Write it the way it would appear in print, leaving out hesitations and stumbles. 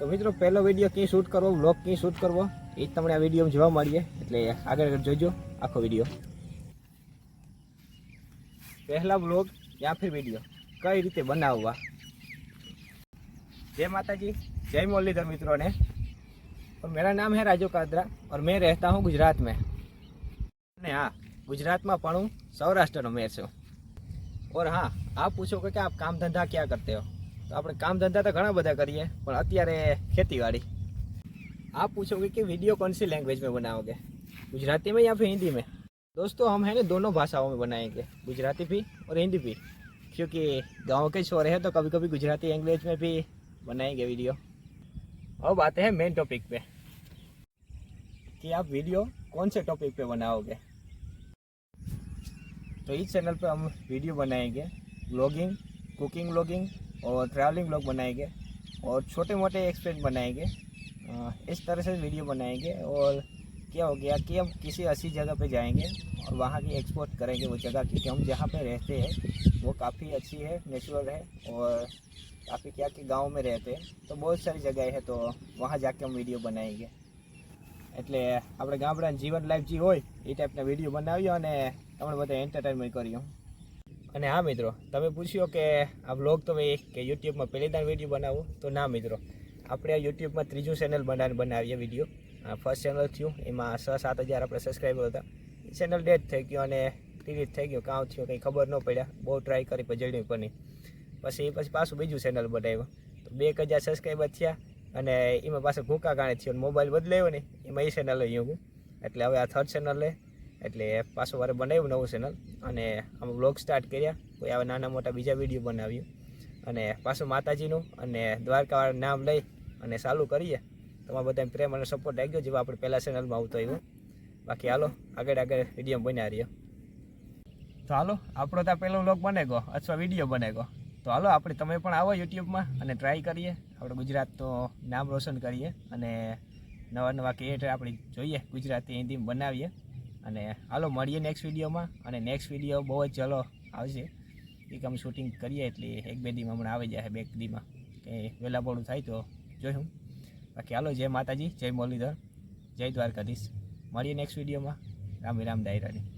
તો મિત્રો પહેલો વિડીયો ક્યાં શૂટ કરવો, વ્લોગ ક્યાં શૂટ કરવો એ તમને આ વિડીયોમાં જોવા મળીએ, એટલે આગળ જોજો આખો વિડીયો. પહેલા વ્લોગ યા फिर वीडियो कई रीते बनाववा. जय माता जी, जय मुरलीधर मित्रों ने. और मेरा नाम है राजू कादरा और मैं रहता हूँ गुजरात में. हाँ, गुजरात में पण हूँ सौराष्ट्र में छूँ. और हाँ, आप पूछोगे कि आप काम धंधा क्या करते हो, तो આપણે કામ ધંધા તો ઘણા બધા કરીએ, પણ અત્યારે ખેતીવાડી. आप पूछोगे कि वीडियो कौन सी लैंग्वेज में बनाओगे, गुजराती में या फिर हिंदी में. दोस्तों हम है ना दोनों भाषाओं में बनाएंगे, गुजराती भी और हिंदी भी, क्योंकि गांव के छोरे हैं तो कभी कभी गुजराती लैंग्वेज में भी बनाएंगे वीडियो. अब आते हैं मेन टॉपिक पे कि आप वीडियो कौन से टॉपिक पे बनाओगे. तो इस चैनल पे हम वीडियो बनाएंगे व्लॉगिंग, कुकिंग व्लॉगिंग और ट्रैवलिंग व्लॉग बनाएंगे और छोटे मोटे एक्सपेरिमेंट बनाएंगे. इस तरह से वीडियो बनाएंगे. और क्या हो गया कि हम किसी ऐसी जगह पे जाएंगे और वहाँ की एक्सपोर्ट करेंगे वो जगह की, कि हम जहाँ पे रहते हैं वो काफ़ी अच्छी है, नेचुरल है और काफ़ी क्या कि गांव में रहते हैं तो बहुत सारी जगह है, तो वहाँ जाके हम वीडियो बनाएंगे. એટલે આપણે ગામડાની જીવન લાઈફ જે હોય એ ટાઈપના વિડીયો બનાવ્યો અને તમને બધા એન્ટરટેનમેન્ટ કર્યું. અને હા મિત્રો, તમે પૂછ્યો કે આ વ્લોગ તમે કે યુટ્યુબમાં પહેલી દાન વિડીયો બનાવો, તો ના મિત્રો, આપણે આ યુટ્યુબમાં ત્રીજું ચેનલ બનાવીએ વિડીયો. ફર્સ્ટ ચેનલ થયું એમાં 6-7 હજાર આપણે સબસ્ક્રાઈબર હતા. એ ચેનલ ડેડ થઈ ગયો અને ડિલીટ થઈ ગયો. કામ થયો કંઈ ખબર ન પડ્યા, બહુ ટ્રાય કરી પણ જડ્યું પણ નહીં. પછી પાછું બીજું ચેનલ બનાવ્યું તો 2000 સબસ્ક્રાઈબર થયા અને એમાં પાછું ભૂકા ગાણે થયો. મોબાઈલ બદલાયો ને એમાં એ ચેનલ લઈ હું, એટલે હવે આ થર્ડ ચેનલ લે, એટલે પાછું વારે બનાવ્યું નવું ચેનલ અને આમાં વ્લોગ સ્ટાર્ટ કર્યા. કોઈ આવા નાના મોટા બીજા વિડીયો બનાવ્યું અને પાછું માતાજીનું અને દ્વારકાવાળા નામ લઈ અને ચાલુ કરીએ. તમારા બધા પ્રેમ અને સપોર્ટ આવી ગયો જેવા આપણે પહેલાં ચેનલમાં આવતો આવ્યો. બાકી હાલો આગળ વિડીયો બન્યા રહ્યો. તો હાલો આપણો તો પહેલો વ્લોગ બને ગયો અથવા વિડીયો બને ગયો. તો હાલો આપણે તમે પણ આવો યુટ્યુબમાં અને ટ્રાય કરીએ, આપણે ગુજરાતનું નામ રોશન કરીએ અને નવા ક્રિએટર આપણે જોઈએ ગુજરાતી હિન્દીમાં બનાવીએ. અને હાલો મળીએ નેક્સ્ટ વિડીયોમાં. અને નેક્સ્ટ વિડીયો બહુ જ ચલો આવશે, એક અમે શૂટિંગ કરીએ એટલે 1-2 દીમાં હમણાં આવી જાય, 2 દીમાં કે વહેલા મોડું થાય તો જોયું. બાકી હાલો જય માતાજી, જય મુરલીધર, જય દ્વારકાધીશ. મળીએ નેક્સ્ટ વિડીયોમાં. રામ રામ દાયરાની.